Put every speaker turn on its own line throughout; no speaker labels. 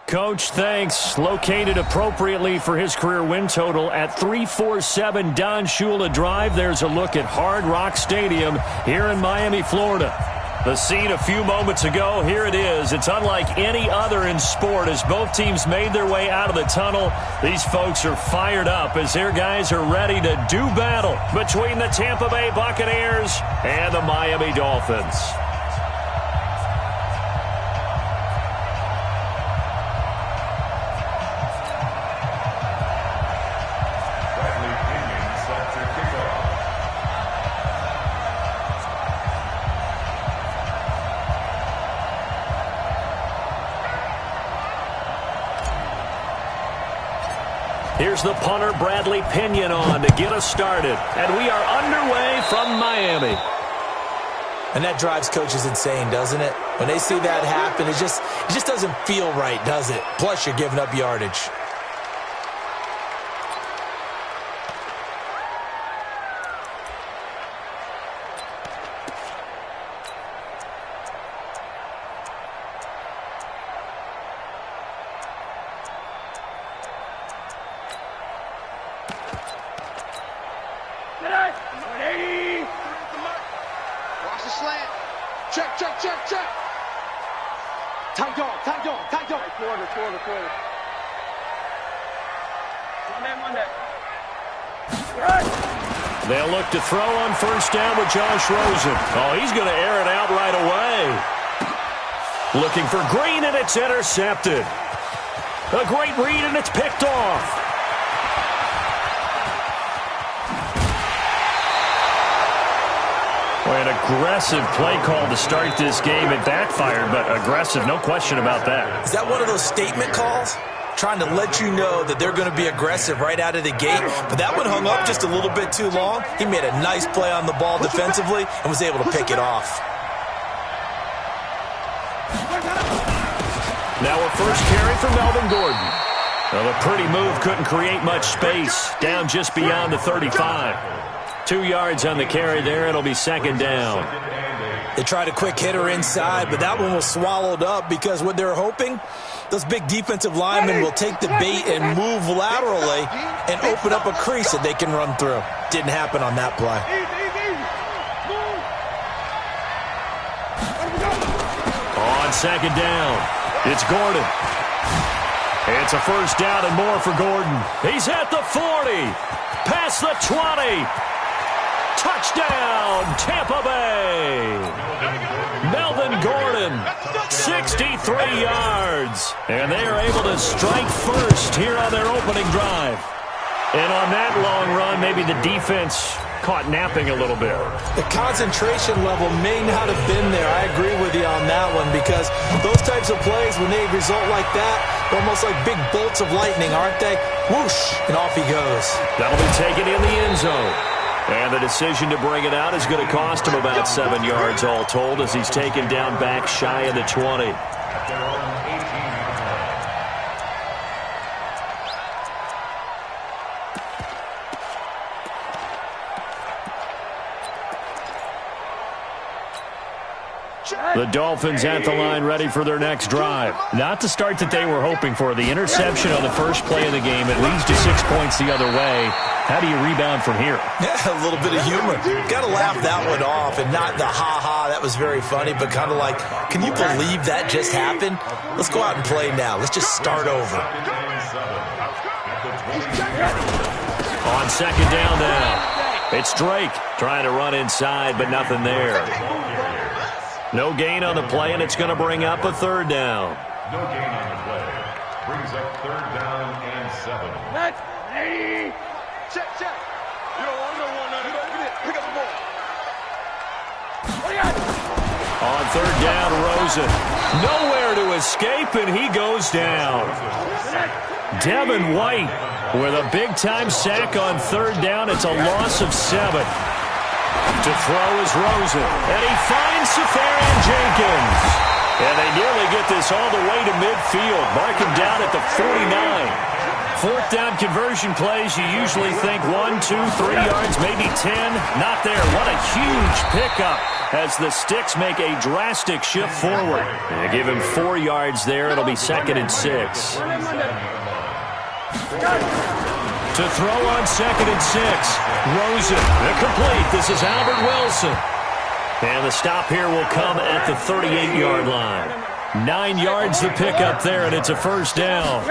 Coach, thanks. Located appropriately for his career win total at 347 Don Shula Drive. There's a look at Hard Rock Stadium here in Miami, Florida. The scene a few moments ago, here it is. It's unlike any other in sport as both teams made their way out of the tunnel. These folks are fired up as their guys are ready to do battle between the Tampa Bay Buccaneers and the Miami Dolphins. Here's the punter, Bradley Pinion, on to get us started. And we are underway from Miami.
And that drives coaches insane, doesn't it? When they see that happen, it just doesn't feel right, does it? Plus, you're giving up yardage.
They'll look to throw on first down with Josh Rosen. Oh, he's going to air it out right away. Looking for Green, and it's intercepted. A great read, and it's picked off. Boy, an aggressive play call to start this game. It backfired, but aggressive, no question about that.
Is that one of those statement calls? Trying to let you know that they're going to be aggressive right out of the gate. But that one hung up just a little bit too long. He made a nice play on the ball defensively and was able to pick it off.
Now a first carry for Melvin Gordon. Well, a pretty move couldn't create much space. Down just beyond the 35. 2 yards on the carry there. It'll be second down.
They tried a quick hitter inside, but that one was swallowed up because what they're hoping, those big defensive linemen will take the bait and move laterally and open up a crease that they can run through. Didn't happen on that play.
On second down, it's Gordon. It's a first down and more for Gordon. He's at the 40, past the 20. Touchdown, Tampa Bay. Melvin Gordon, 63 yards. And they are able to strike first here on their opening drive. And on that long run, maybe the defense caught napping a little bit.
The concentration level may not have been there. I agree with you on that one because those types of plays, when they result like that, they're almost like big bolts of lightning, aren't they? Whoosh, and off he goes.
That'll be taken in the end zone. And the decision to bring it out is going to cost him about 7 yards all told as he's taken down back shy of the 20. The Dolphins at the line ready for their next drive. Not the start that they were hoping for. The interception on the first play of the game. It leads to 6 points the other way. How do you rebound from here?
Yeah, a little bit of humor. Got to laugh that one off and not the ha-ha, that was very funny, but kind of like, can you believe that just happened? Let's go out and play now. Let's just start over.
On second down now. It's Drake trying to run inside, but nothing there. No gain on the play, and it's going to bring up a third down.
No gain on the play. Brings up third down and 7.
Check. You don't want nothing. Pick up the ball.
On third down, Rosen. Nowhere to escape, and he goes down. Devin White with a big-time sack on third down. It's a loss of 7. To throw is Rosen, and he finds Safarian Jenkins. And they nearly get this all the way to midfield. Mark him down at the 49. Fourth down conversion plays, you usually think 1, 2, 3 yards, maybe 10. Not there. What a huge pickup as the Sticks make a drastic shift forward. They give him 4 yards there. It'll be 2nd and 6. To throw on 2nd and 6. Rosen, complete. This is Albert Wilson. And the stop here will come at the 38-yard line. 9 yards the pickup there, and it's a first down.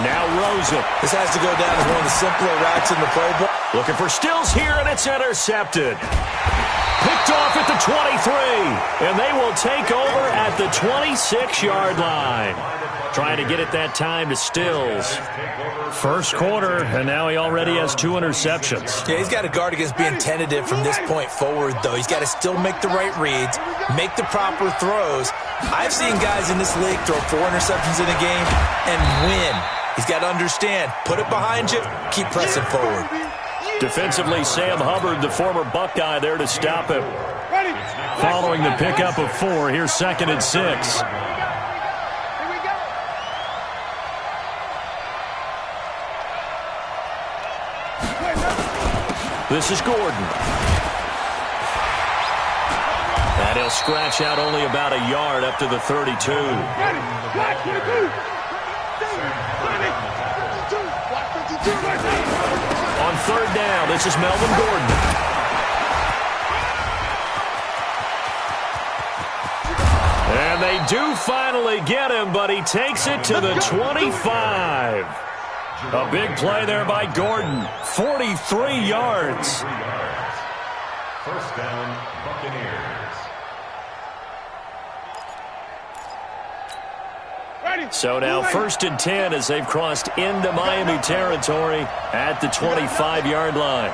Now Rosen.
This has to go down as one of the simpler routes in the playbook.
Looking for Stills here, and it's intercepted. Picked off at the 23, and they will take over at the 26-yard line. Trying to get it that time to Stills. First quarter, and now he already has 2 interceptions.
Yeah, he's got to guard against being tentative from this point forward, though. He's got to still make the right reads, make the proper throws. I've seen guys in this league throw 4 interceptions in a game and win. He's got to understand, put it behind you, keep pressing forward.
Defensively, Sam Hubbard, the former Buckeye, there to stop him. Following the pickup of 4, here's 2nd and 6. This is Gordon. And he'll scratch out only about a yard up to the 32. On 3rd down, this is Melvin Gordon. And they do finally get him, but he takes it to the 25. A big play there by Gordon. 43 yards.
First down, Buccaneers.
So now 1st and 10 as they've crossed into Miami territory at the 25-yard line.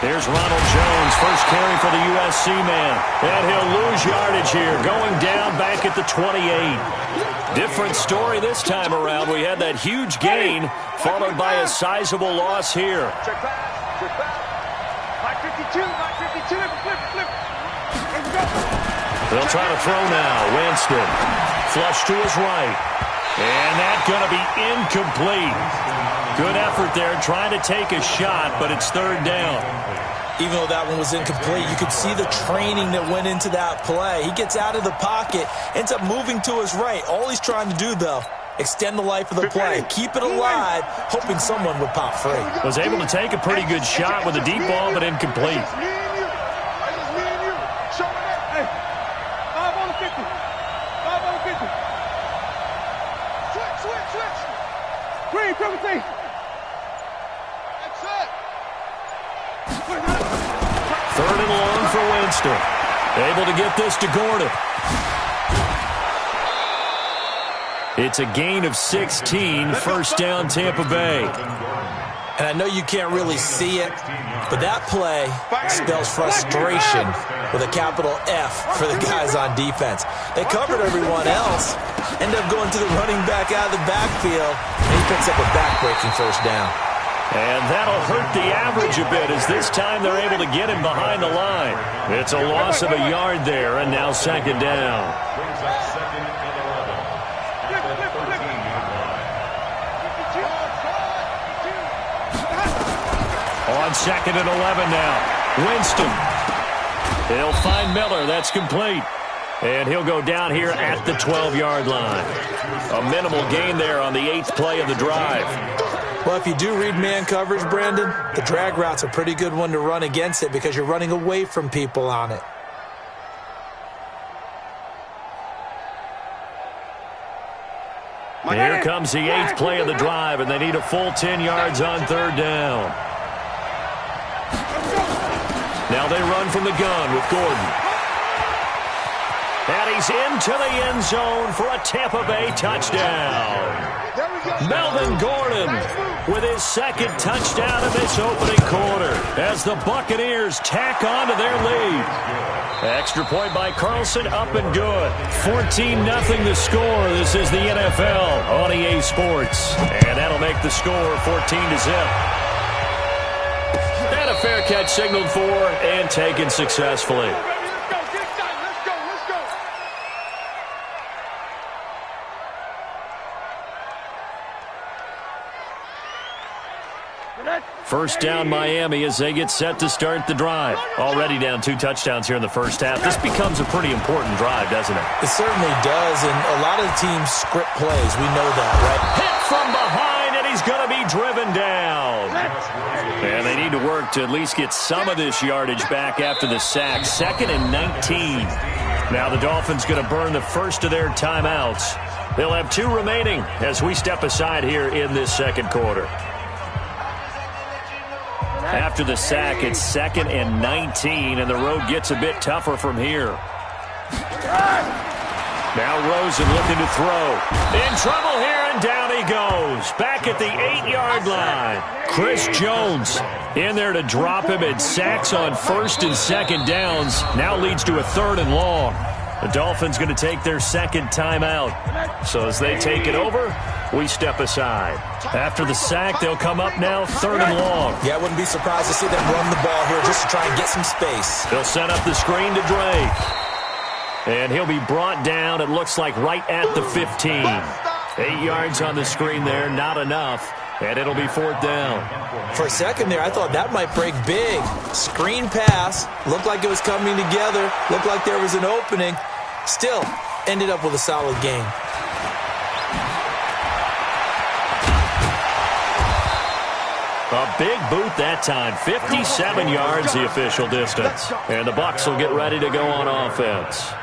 Here's Ronald Jones, first carry for the USC man. And he'll lose yardage here, going down back at the 28. Different story this time around. We had that huge gain, followed by a sizable loss here.
Check back. 52, 52, flip.
They'll try to throw now. Winston, flush to his right. And that's going to be incomplete. Good effort there, trying to take a shot, but it's 3rd down.
Even though that one was incomplete, you could see the training that went into that play. He gets out of the pocket, ends up moving to his right. All he's trying to do, though, extend the life of the play, keep it alive, hoping someone would pop free.
Was able to take a pretty good shot with a deep ball, but incomplete.
Green, 17.
Third and long for Winston. Able to get this to Gordon. It's a gain of 16. First down, Tampa Bay.
And I know you can't really see it, but that play spells frustration with a capital F for the guys on defense. They covered everyone else, end up going to the running back out of the backfield, and he picks up a back-breaking first down.
And that'll hurt the average a bit as this time they're able to get him behind the line. It's a loss of a yard there, and now 2nd down.
Brings up 2nd and 11. At the 13-yard line.
On 2nd and 11 now. Winston. He'll find Miller. That's complete. And he'll go down here at the 12-yard line. A minimal gain there on the 8th play of the drive.
Well, if you do read man coverage, Brandon, the drag route's a pretty good one to run against it because you're running away from people on it.
Here comes the 8th play of the drive, and they need a full 10 yards on 3rd down. Now they run from the gun with Gordon. And he's into the end zone for a Tampa Bay touchdown. Melvin Gordon with his 2nd touchdown in this opening quarter as the Buccaneers tack on to their lead. Extra point by Carlson, up and good. 14-0 the score. This is the NFL on EA Sports. And that'll make the score 14-0. And a fair catch signaled for and taken successfully. First down Miami as they get set to start the drive. Already down 2 touchdowns here in the first half. This becomes a pretty important drive, doesn't it?
It certainly does, and a lot of teams script plays. We know that, right?
Hit from behind, and he's going to be driven down. And they need to work to at least get some of this yardage back after the sack. 2nd and 19. Now the Dolphins going to burn the first of their timeouts. They'll have 2 remaining as we step aside here in this second quarter. After the sack, it's 2nd and 19, and the road gets a bit tougher from here. Now Rosen looking to throw. In trouble here, and down he goes. Back at the 8-yard line. Chris Jones in there to drop him, and sacks on 1st and 2nd downs. Now leads to a 3rd and long. The Dolphins going to take their 2nd timeout. So as they take it over, we step aside. After the sack, they'll come up now 3rd and long.
Yeah, I wouldn't be surprised to see them run the ball here just to try and get some space.
They'll set up the screen to Drake. And he'll be brought down, it looks like, right at the 15. 8 yards on the screen there, not enough. And it'll be 4th down.
For a second there, I thought that might break big. Screen pass. Looked like it was coming together. Looked like there was an opening. Still, ended up with a solid game.
A big boot that time. 57 yards the official distance. And the Bucs will get ready to go on offense.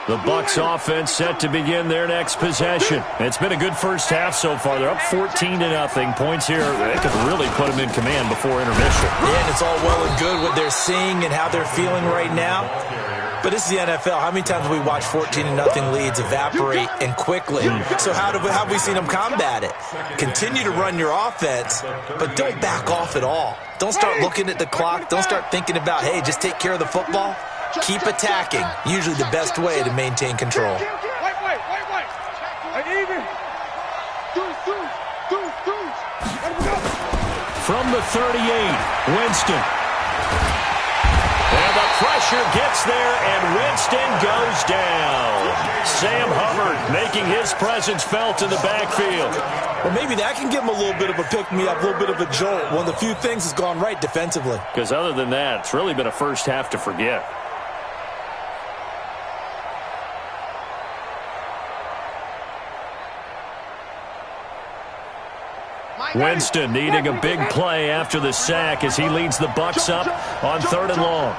The Bucs offense set to begin their next possession. It's been a good first half so far. They're up 14-0. Points here, they could really put them in command before intermission.
Yeah, and it's all well and good what they're seeing and how they're feeling right now. But this is the NFL. How many times have we watched 14-0 leads evaporate and quickly? So how have we seen them combat it? Continue to run your offense, but don't back off at all. Don't start looking at the clock. Don't start thinking about, hey, just take care of the football. Keep attacking. Usually the best way to maintain control.
From the 38, Winston. And the pressure gets there, and Winston goes down. Sam Hubbard making his presence felt in the backfield.
Well, maybe that can give him a little bit of a pick-me-up, a little bit of a jolt. One of the few things that's gone right defensively.
Because other than that, it's really been a first half to forget. Winston needing a big play after the sack as he leads the Bucs up on 3rd and long.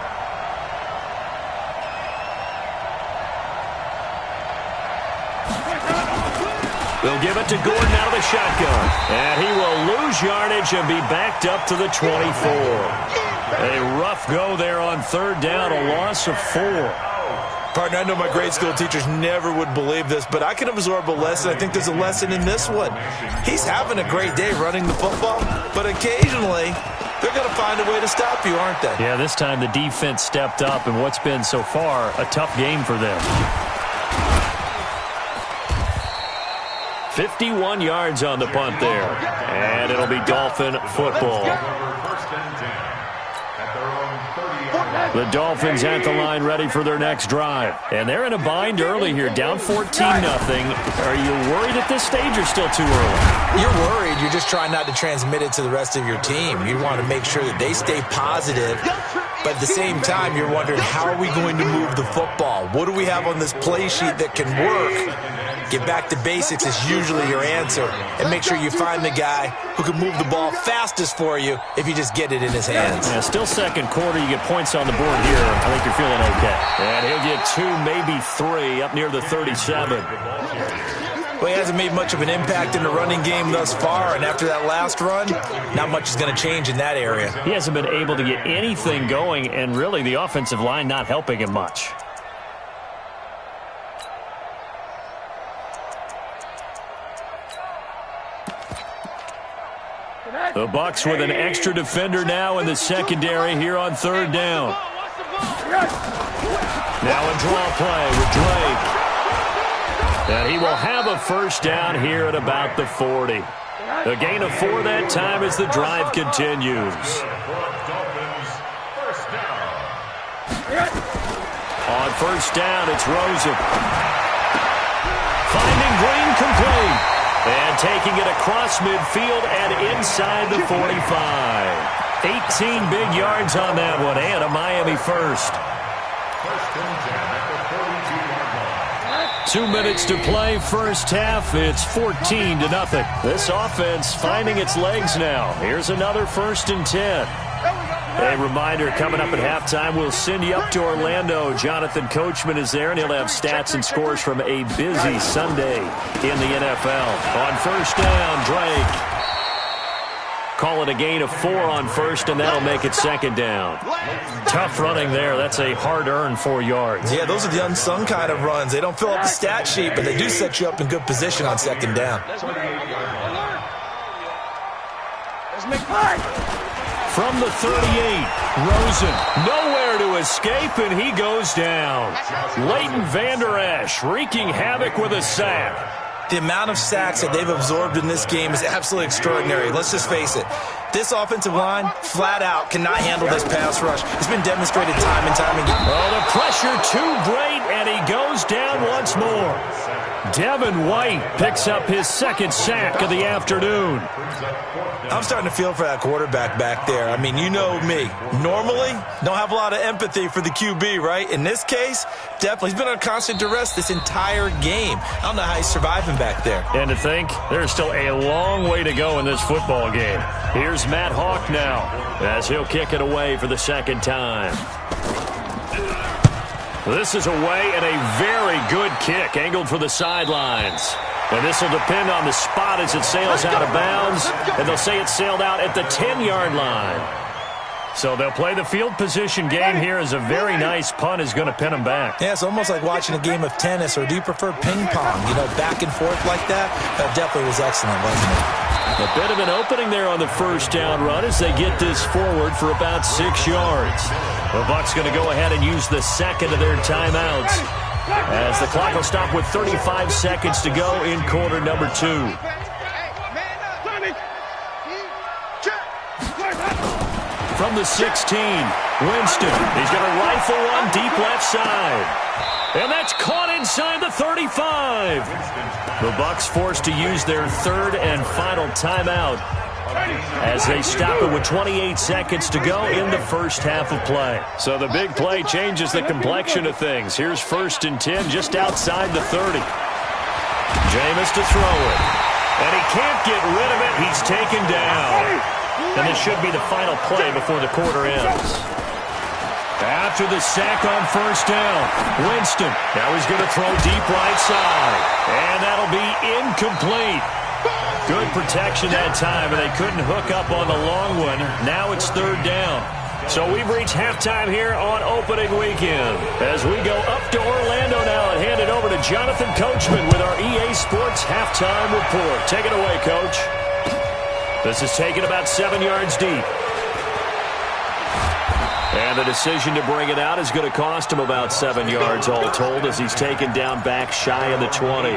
They'll give it to Gordon out of the shotgun. And he will lose yardage and be backed up to the 24. A rough go there on 3rd down, a loss of 4.
Partner, I know my grade school teachers never would believe this, but I can absorb a lesson. I think there's a lesson in this one. He's having a great day running the football, but occasionally they're going to find a way to stop you, aren't they?
Yeah, this time the defense stepped up in what's been so far a tough game for them. 51 yards on the punt there, and it'll be Dolphin football. The Dolphins at the line ready for their next drive. And they're in a bind early here, down 14-0. Are you worried at this stage or still too early?
You're worried. You're just trying not to transmit it to the rest of your team. You want to make sure that they stay positive. But at the same time, you're wondering, how are we going to move the football? What do we have on this play sheet that can work? Get back to basics is usually your answer. And make sure you find the guy who can move the ball fastest for you if you just get it in his hands.
Yeah, still second quarter. You get points on the board here. I think you're feeling okay. And he'll get 2, maybe 3 up near the 37.
Well, he hasn't made much of an impact in the running game thus far, and after that last run, not much is going to change in that area.
He hasn't been able to get anything going, and really the offensive line not helping him much. The Bucs with an extra defender now in the secondary here on 3rd down. Now a draw play with Drake. And he will have a first down here at about the 40. A gain of 4 that time as the drive continues. On 1st down, it's Rosen. Finding Green complete. And taking it across midfield and inside the 45. 18 big yards on that one, and a Miami first.
First and 10 at the 42-yard line.
2 minutes to play first half. It's 14-0. This offense finding its legs now. Here's another first and 10. A reminder, coming up at halftime, we'll send you up to Orlando. Jonathan Coachman is there, and he'll have stats and scores from a busy Sunday in the NFL. On first down, Drake. Call it a gain of 4 on first, and that'll make it second down. Tough running there. That's a hard-earned 4 yards.
Yeah, those are the unsung kind of runs. They don't fill up the stat sheet, but they do set you up in good position on second down.
From the 38, Rosen, nowhere to escape, and he goes down. Leighton Vander Esch wreaking havoc with a sack.
The amount of sacks that they've absorbed in this game is absolutely extraordinary. Let's just face it. This offensive line, flat out, cannot handle this pass rush. It's been demonstrated time and time again.
Oh, the pressure too great, and he goes down once more. Devin White picks up his second sack of the afternoon.
I'm starting to feel for that quarterback back there. I mean, you know me. Normally, don't have a lot of empathy for the QB, right? In this case, definitely. He's been under constant duress this entire game. I don't know how he's surviving back there.
And to think, there's still a long way to go in this football game. Here's Matt Hawk now, as he'll kick it away for the second time. This is away and a very good kick, angled for the sidelines. And this will depend on the spot as it sails out of bounds. And they'll say it sailed out at the 10-yard line. So they'll play the field position game here as a very nice punt is going to pin them back.
Yeah, it's almost like watching a game of tennis, or do you prefer ping pong? You know, back and forth like that? That definitely was excellent, wasn't it?
A bit of an opening there on the first down run as they get this forward for about 6 yards. The Bucs going to go ahead and use the second of their timeouts, as the clock will stop with 35 seconds to go in quarter number 2. From the 16, Winston. He's going to rifle one deep left side. And that's caught inside the 35. The Bucs forced to use their third and final timeout as they stop it with 28 seconds to go in the first half of play. So the big play changes the complexion of things. Here's first and 10 just outside the 30. Jameis to throw it. And he can't get rid of it. He's taken down. And this should be the final play before the quarter ends. After the sack on first down, Winston. Now he's going to throw deep right side. And that'll be incomplete. Good protection that time, and they couldn't hook up on the long one. Now it's third down. So we've reached halftime here on opening weekend. As we go up to Orlando now and hand it over to Jonathan Coachman with our EA Sports Halftime Report. Take it away, Coach. This is taken about 7 yards deep. And the decision to bring it out is going to cost him about 7 yards all told, as he's taken down back shy of the 20.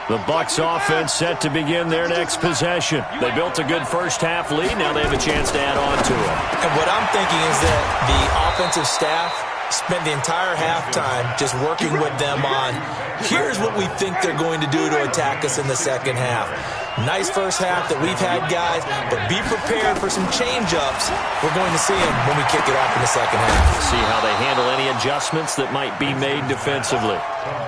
The Bucs offense set to begin their next possession. They built a good first half lead. Now they have a chance to add on to it.
And what I'm thinking is that the offensive staff spent the entire halftime just working with them on, here's what we think they're going to do to attack us in the second half. Nice first half that we've had, guys, but be prepared for some change-ups. We're going to see them when we kick it off in the second half.
See how they handle any adjustments that might be made defensively.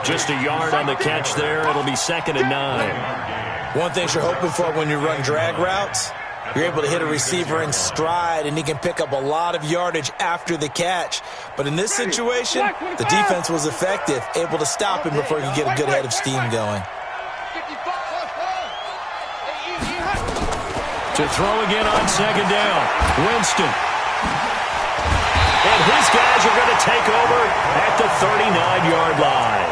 Just a yard on the catch there. It'll be 2nd and 9.
One thing you're hoping for when you run drag routes, you're able to hit a receiver in stride, and he can pick up a lot of yardage after the catch. But in this situation, the defense was effective, able to stop him before he could get a good head of steam going.
To throw again on second down, Winston. And his guys are going to take over at the 39-yard line.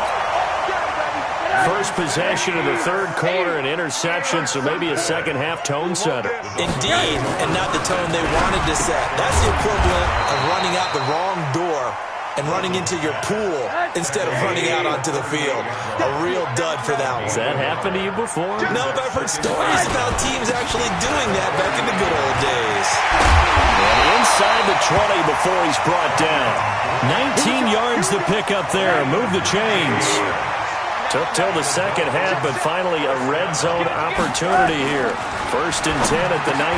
First possession of the third quarter, an interception, so maybe a second-half tone setter.
Indeed, and not the tone they wanted to set. That's the equivalent of running out the wrong door and running into your pool instead of running out onto the field. A real dud for that one.
Has that happened to you before?
No, but I've heard stories about teams actually doing that back in the good old days.
And inside the 20 before he's brought down. 19 yards to pick up there. Move the chains. Took till the second half, but finally a red zone opportunity here. 1st and 10 at the 19.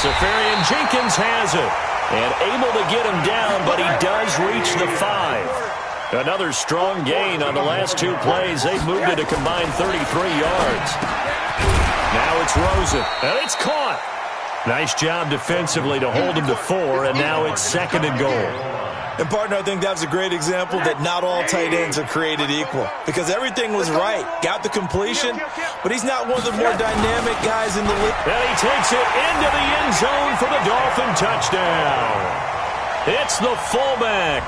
Safarian Jenkins has it. And able to get him down, but he does reach the 5. Another strong gain on the last 2 plays. They've moved it a combined 33 yards. Now it's Rosen, and it's caught. Nice job defensively to hold him to 4, and now it's 2nd and goal.
And, partner, I think that was a great example that not all tight ends are created equal because everything was right. Got the completion, but he's not one of the more dynamic guys in the league.
And he takes it into the end zone for the Dolphin touchdown. It's the fullback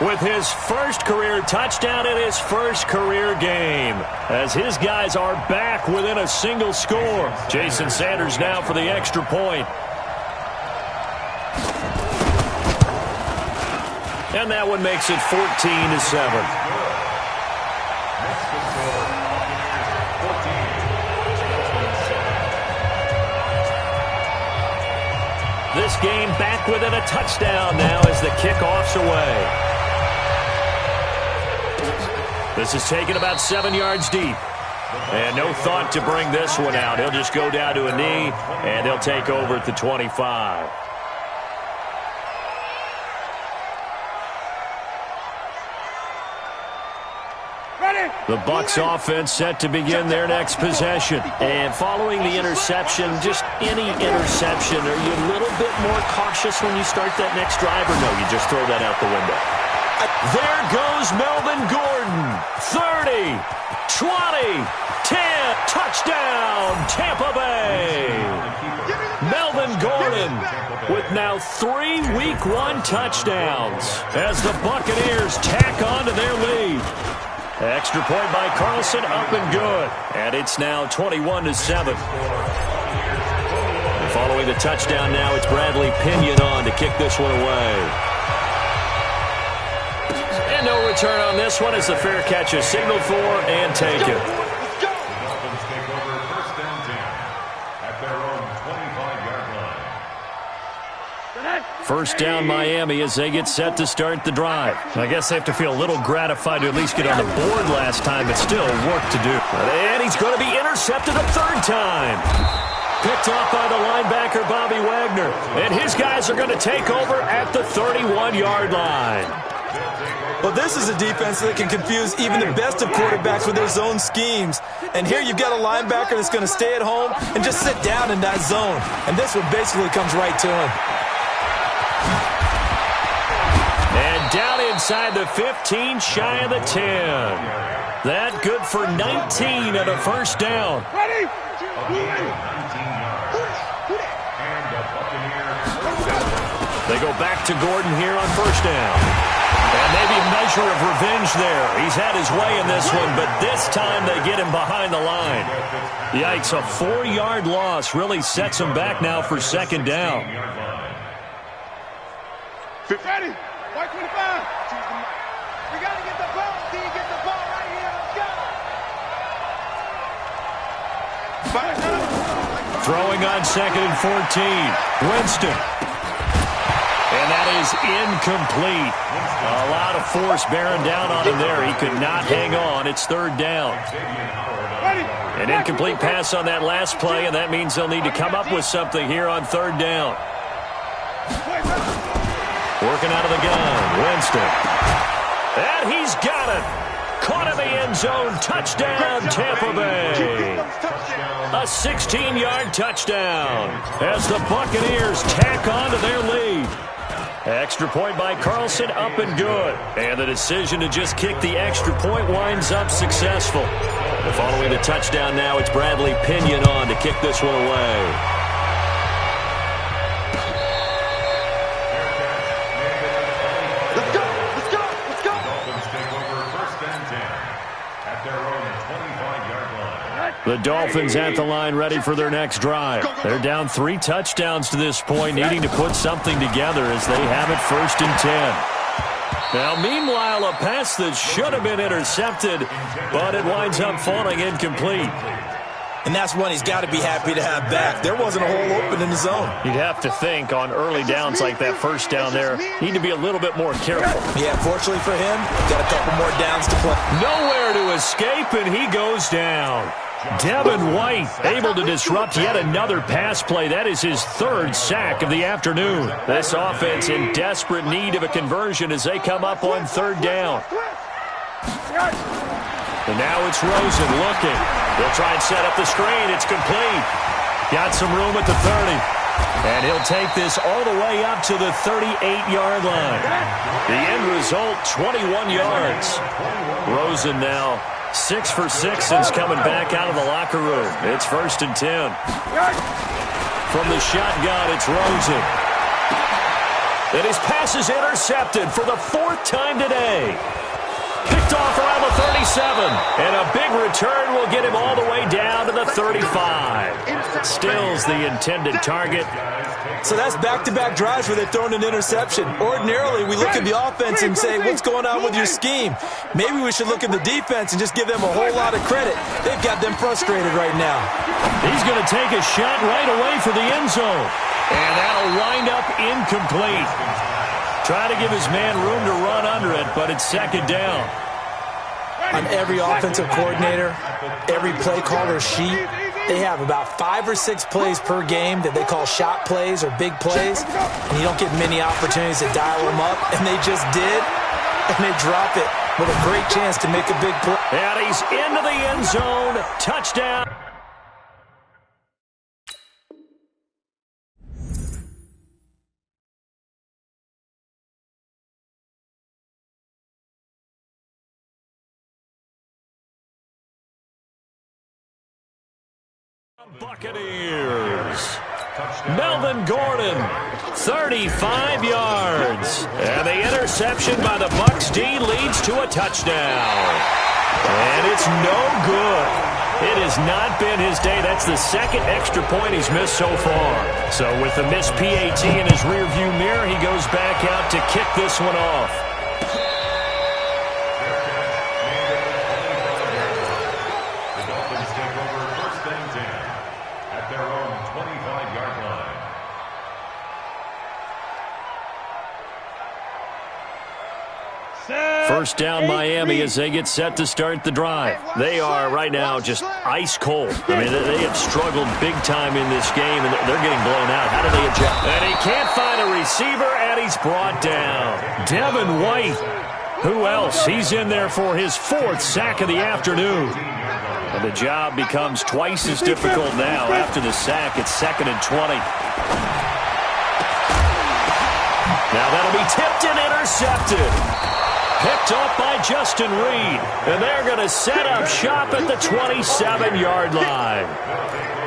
with his first career touchdown in his first career game, as his guys are back within a single score. Jason Sanders now for the extra point. And that one makes it 14-7. This game back within a touchdown now as the kickoff's away. This is taken about 7 yards deep. And no thought to bring this one out. He'll just go down to a knee, and he'll take over at the 25. The Bucs offense set to begin their next possession. And following the interception, just any interception, are you a little bit more cautious when you start that next drive, or no, you just throw that out the window? There goes Melvin Gordon. 30, 20, 10, touchdown, Tampa Bay. Melvin Gordon with now 3 Week 1 touchdowns as the Buccaneers tack on to their lead. Extra point by Carlson, up and good. And it's now 21-7. And following the touchdown now, it's Bradley Pinion on to kick this one away. And no return on this one as the fair catch is signaled for and taken.
Dolphins take over 1st and 10 at their own 25-yard line.
First down Miami as they get set to start the drive. I guess they have to feel a little gratified to at least get on the board last time, but still work to do. And he's going to be intercepted a 3rd time. Picked off by the linebacker Bobby Wagner. And his guys are going to take over at the 31-yard line.
Well, this is a defense that can confuse even the best of quarterbacks with their zone schemes. And here you've got a linebacker that's going to stay at home and just sit down in that zone. And this one basically comes right to him.
And down inside the 15, shy of the 10. That good for 19 at a first down.
Ready? 19 yards. And the Buccaneers.
They go back to Gordon here on first down. And maybe a measure of revenge there. He's had his way in this one, but this time they get him behind the line. Yikes, a 4-yard loss really sets him back now for 2nd down.
Ready? White 25. We got to get the ball. D, get the ball right here. Let's go.
Throwing on 2nd and 14. Winston. And that is incomplete. A lot of force bearing down on him there. He could not hang on. It's 3rd down. An incomplete pass on that last play, and that means they'll need to come up with something here on 3rd down. Working out of the gun, Winston. And he's got it. Caught in the end zone. Touchdown, Tampa Bay. A 16-yard touchdown as the Buccaneers tack on to their lead. Extra point by Carlson, up and good. And the decision to just kick the extra point winds up successful. And following the touchdown now, it's Bradley Pinion on to kick this one away. The Dolphins at the line ready for their next drive. They're down 3 touchdowns to this point, needing to put something together as they have it 1st and 10. Now, meanwhile, a pass that should have been intercepted, but it winds up falling incomplete.
And that's one he's got to be happy to have back. There wasn't a hole open in the zone.
You'd have to think on early downs like that first down there, need to be a little bit more careful.
Yeah, fortunately for him, got a couple more downs to play.
Nowhere to escape, and he goes down. Devin White able to disrupt yet another pass play. That is his third sack of the afternoon. This offense in desperate need of a conversion as they come up on third down. And now it's Rosen looking. They'll try and set up the screen. It's complete. Got some room at the 30. And he'll take this all the way up to the 38-yard line. The end result, 21 yards. Rosen now 6 for 6 since coming back out of the locker room. It's 1st and 10. From the shotgun, it's Rosen. And his pass is intercepted for the 4th time today. Picked off around the 37. And a big return will get him all the way down to the 35. Stills the intended target.
So that's back-to-back drives where they've thrown an interception. Ordinarily, we look at the offense and say, what's going on with your scheme? Maybe we should look at the defense and just give them a whole lot of credit. They've got them frustrated right now.
He's going to take a shot right away for the end zone. And that'll wind up incomplete. Try to give his man room to run under it, but it's 2nd down.
On every offensive coordinator, every play caller sheet, they have about 5 or 6 plays per game that they call shot plays or big plays, and you don't get many opportunities to dial them up, and they just did, and they drop it with a great chance to make a big play.
And he's into the end zone. Touchdown. Buccaneers. Melvin Gordon, 35 yards. And the interception by the Bucs D leads to a touchdown. And it's no good. It has not been his day. That's the 2nd extra point he's missed so far. So with the missed PAT in his rearview mirror, he goes back out to kick this one off. First down Miami as they get set to start the drive. They are right now just ice cold. I mean, they have struggled big time in this game, and they're getting blown out. How do they adjust? And he can't find a receiver, and he's brought down. Devin White. Who else? He's in there for his 4th sack of the afternoon. And the job becomes twice as difficult now. After the sack, it's 2nd and 20. Now that'll be tipped and intercepted. Picked up by Justin Reed. And they're going to set up shop at the 27-yard line.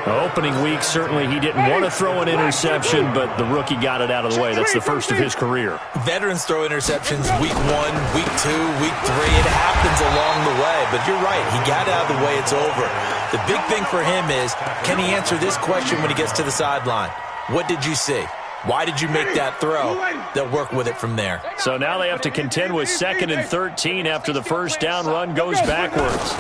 The opening week, certainly he didn't want to throw an interception, but the rookie got it out of the way. That's the first of his career.
Veterans throw interceptions week 1, week 2, week 3. It happens along the way. But you're right. He got it out of the way. It's over. The big thing for him is, can he answer this question when he gets to the sideline? What did you see? Why did you make that throw? They'll work with it from there.
So now they have to contend with 2nd and 13 after the first down run goes backwards.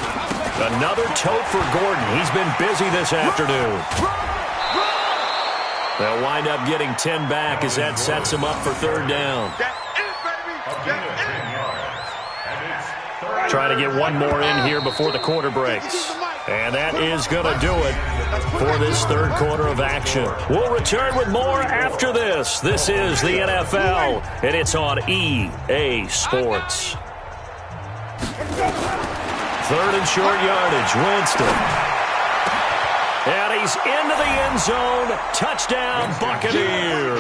Another tote for Gordon. He's been busy this afternoon. They'll wind up getting 10 back as that sets him up for 3rd down. Try to get one more in here before the quarter breaks. And that is going to do it for this 3rd quarter of action. We'll return with more after this. This is the NFL, and it's on EA Sports. 3rd and short yardage, Winston. And he's into the end zone. Touchdown, Buccaneers.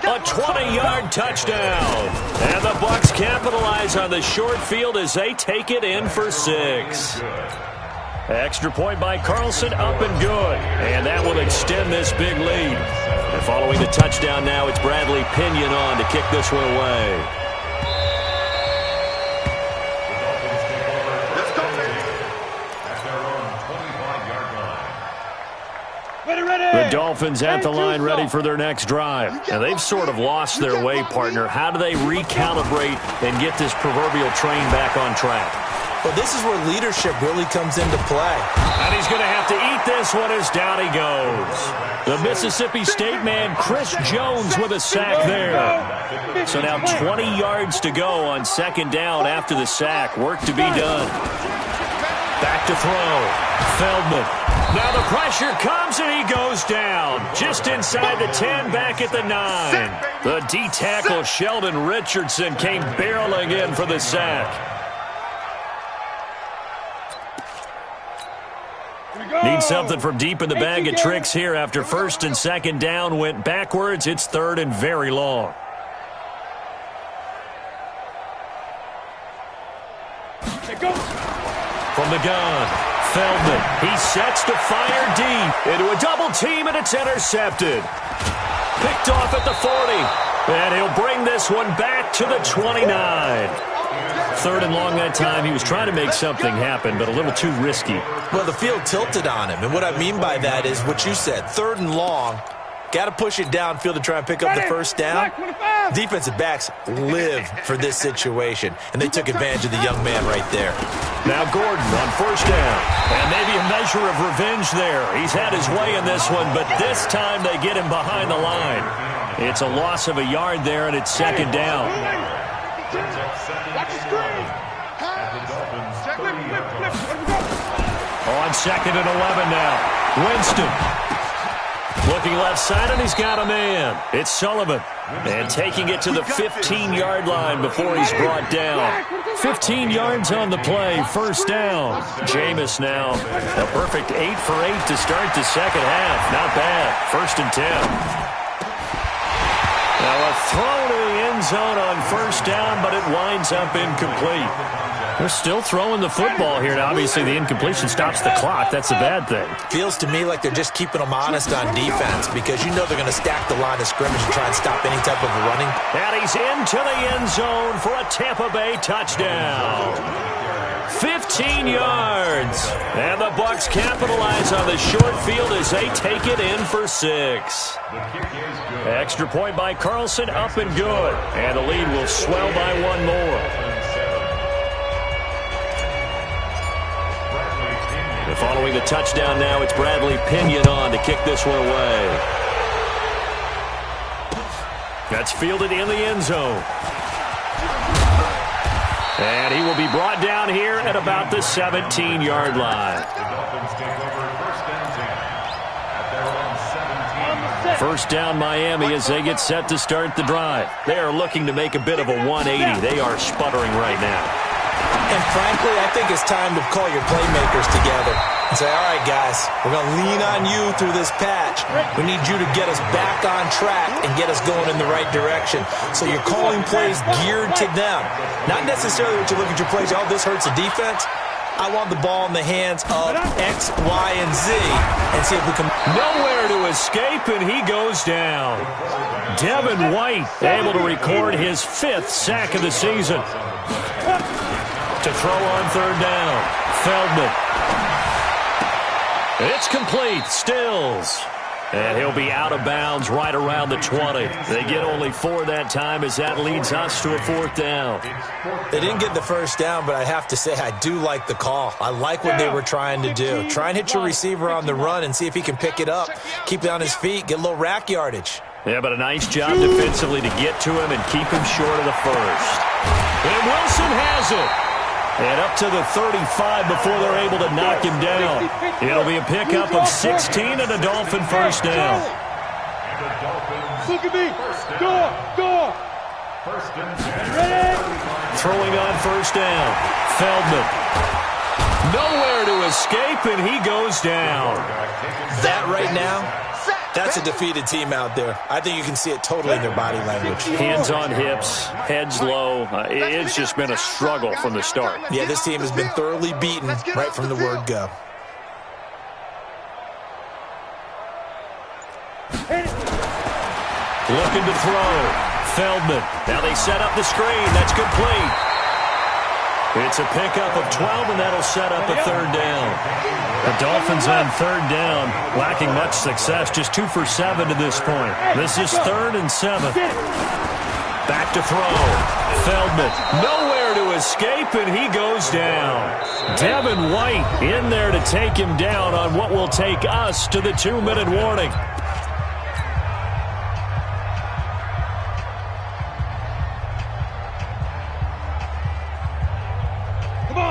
A 20-yard touchdown. And the Bucs capitalize on the short field as they take it in for 6. Extra point by Carlson, up and good. And that will extend this big lead. And following the touchdown now, it's Bradley Pinion on to kick this one away. The Dolphins at the line ready for their next drive. And they've sort of lost their way, partner. How do they recalibrate and get this proverbial train back on track?
Well, this is where leadership really comes into play.
And he's going to have to eat this one as down he goes. The Mississippi State man, Chris Jones, with a sack there. So now 20 yards to go on second down after the sack. Work to be done. Back to throw. Feldman. Now the pressure comes and he goes down. Just inside the 10, back at the 9. The D-tackle Sheldon Richardson came barreling in for the sack. Need something from deep in the bag of tricks here after first and second down went backwards. It's third and very long. From the gun, Feldman. He sets to fire deep into a double team, and it's intercepted. Picked off at the 40. And he'll bring this one back to the 29. Third and long that time. He was trying to make something happen, but a little too risky.
Well, the field tilted on him, and what I mean by that is what you said. Third and long, got to push it downfield to try and pick up the first down. Defensive backs live for this situation, and they took advantage of the young man right there.
Now Gordon on first down, and maybe a measure of revenge there. He's had his way in this one, but this time they get him behind the line. It's a loss of a yard there, and it's second down. On second and 11 now. Winston. Looking left side, and he's got a man. It's Sullivan. And taking it to the 15-yard line before he's brought down. 15 yards on the play, first down. Jameis now, a perfect 8 for 8 to start the second half. Not bad. First and 10. Now a throw to the end zone on first down, but it winds up incomplete. They're still throwing the football here. Now, obviously, the incompletion stops the clock. That's a bad thing.
Feels to me like they're just keeping them honest on defense because you know they're going to stack the line of scrimmage and try and stop any type of running.
And he's into the end zone for a Tampa Bay touchdown. 15 yards. And the Bucs capitalize on the short field as they take it in for 6. Extra point by Carlson, up and good. And the lead will swell by one more. Following the touchdown now, it's Bradley Pinion on to kick this one away. That's fielded in the end zone. And he will be brought down here at about the 17-yard line. First down Miami as they get set to start the drive. They are looking to make a bit of a 180. They are sputtering right now.
And frankly, I think it's time to call your playmakers together and say, all right, guys, we're going to lean on you through this patch. We need you to get us back on track and get us going in the right direction. So you're calling plays geared to them. Not necessarily what you look at your plays, oh, this hurts the defense. I want the ball in the hands of X, Y, and Z and see if we can.
Nowhere to escape, and he goes down. Devin White able to record his 5th sack of the season. To throw on third down. Feldman. It's complete. Stills. And he'll be out of bounds right around the 20. They get only 4 that time as that leads us to a 4th down.
They didn't get the first down, but I have to say I do like the call. I like what they were trying to do. Try and hit your receiver on the run and see if he can pick it up. Keep it on his feet. Get a little rack yardage.
Yeah, but a nice job defensively to get to him and keep him short of the first. And Wilson has it. And up to the 35 before they're able to knock him down. It'll be a pickup of 16 and a Dolphin first down.
Look at me. Go.
Throwing on first down. Feldman. Nowhere to escape, and he goes down.
That right now, that's a defeated team out there. I think you can see it totally in their body language.
Hands on hips, heads low. It's just been a struggle from the start.
Yeah, this team has been thoroughly beaten right from the word go.
Looking to throw. Feldman. Now they set up the screen. That's complete. It's a pickup of 12, and that'll set up a third down. The Dolphins on third down, lacking much success, just 2 for 7 to this point. This is 3rd and 7. Back to throw. Feldman, nowhere nowhere to escape, and he goes down. Devin White in there to take him down on what will take us to the 2-minute warning.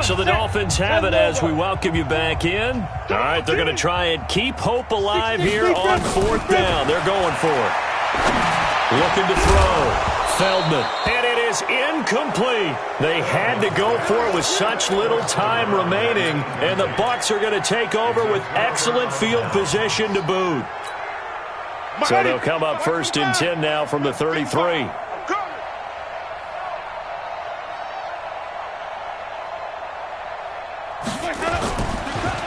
So the Dolphins have it as we welcome you back in. All right, they're going to try and keep hope alive here on 4th down. They're going for it. Looking to throw. Feldman. And it is incomplete. They had to go for it with such little time remaining, and the Bucs are going to take over with excellent field position to boot. So they'll come up 1st and 10 now from the 33.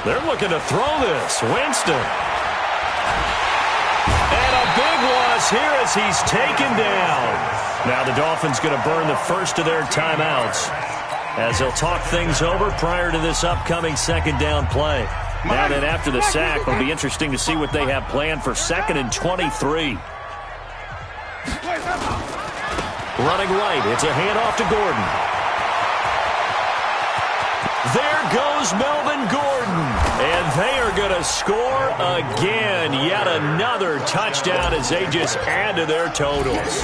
They're looking to throw this. Winston. And a big loss here as he's taken down. Now the Dolphins going to burn the first of their timeouts as they'll talk things over prior to this upcoming 2nd down play. Now then, after the sack, it'll be interesting to see what they have planned for 2nd and 23. Running right. It's a handoff to Gordon. There goes Melvin Gordon, and they are going to score again. Yet another touchdown as they just add to their totals.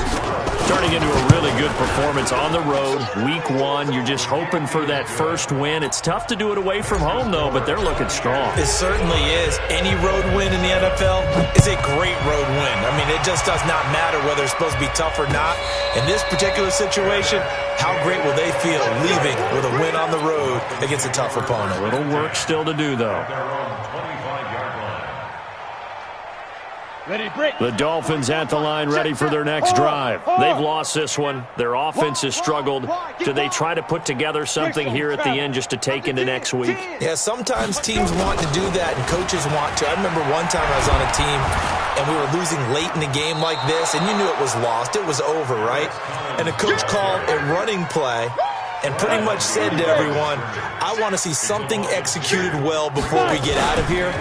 Turning into a really good performance on the road. Week 1, you're just hoping for that first win. It's tough to do it away from home, though, but they're looking strong.
It certainly is. Any road win in the NFL is a great road win. I mean, it just does not matter whether it's supposed to be tough or not. In this particular situation, how great will they feel leaving with a win on the road against a tough opponent?
A little work still to do, though. The Dolphins at the line, ready for their next drive. They've lost this one. Their offense has struggled. Do they try to put together something here at the end just to take into next week?
Yeah, sometimes teams want to do that and coaches want to. I remember one time I was on a team and we were losing late in the game like this, and you knew it was lost. It was over, right? And the coach called a running play and pretty much said to everyone, I want to see something executed well before we get out of here.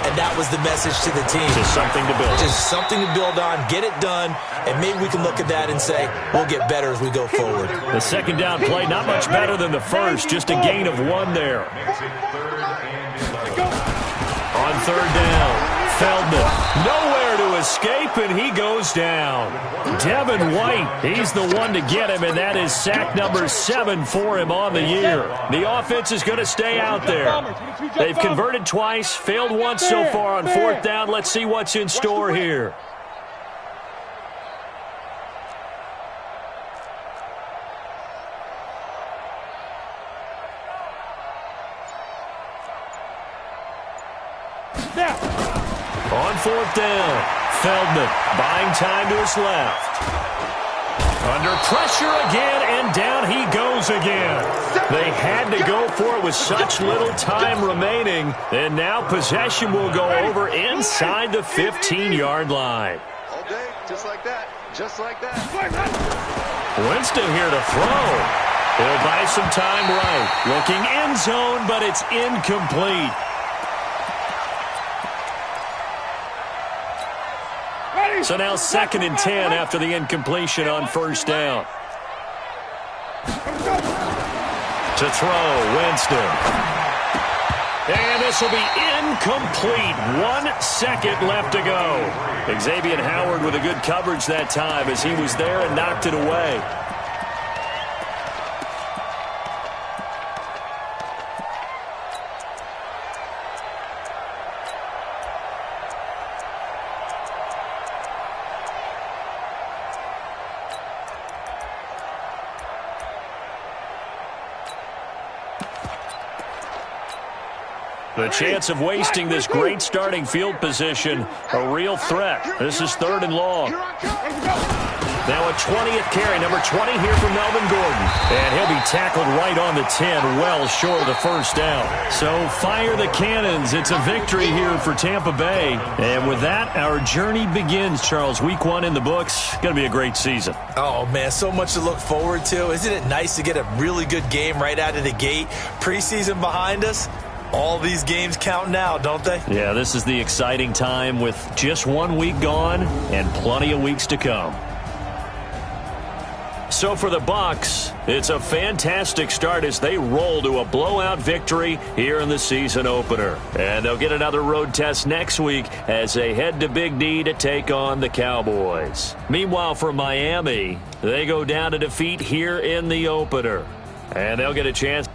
And that was the message to the team.
Just something to build.
Just something to build on, get it done, and maybe we can look at that and say, we'll get better as we go forward.
The 2nd down play, not much better than the first, just a gain of 1 there. On 3rd down, Feldman, nowhere to escape, and he goes down. Devin White, he's the one to get him, and that is sack number 7 for him on the year. The offense is going to stay out there. They've converted twice, failed once so far on 4th down. Let's see what's in store here. On 4th down, Feldman buying time to his left. Under pressure again, and down he goes again. They had to go for it with such little time remaining, and now possession will go over inside the 15-yard line.
All day, just like that, just like that.
Winston here to throw. He'll buy some time right. Looking end zone, but it's incomplete. So now 2nd and 10 after the incompletion on 1st down. To throw, Winston. And this will be incomplete. 1 second left to go. Xavier Howard with a good coverage that time as he was there and knocked it away. The chance of wasting this great starting field position, a real threat. This is 3rd and long. Now a 20th carry, number 20 here from Melvin Gordon. And he'll be tackled right on the 10, well short of the 1st down. So fire the cannons. It's a victory here for Tampa Bay. And with that, our journey begins, Charles. Week 1 in the books. Going to be a great season.
Oh, man, so much to look forward to. Isn't it nice to get a really good game right out of the gate? Preseason behind us. All these games count now, don't they?
Yeah, this is the exciting time with just 1 week gone and plenty of weeks to come. So for the Bucs, it's a fantastic start as they roll to a blowout victory here in the season opener. And they'll get another road test next week as they head to Big D to take on the Cowboys. Meanwhile, for Miami, they go down to defeat here in the opener. And they'll get a chance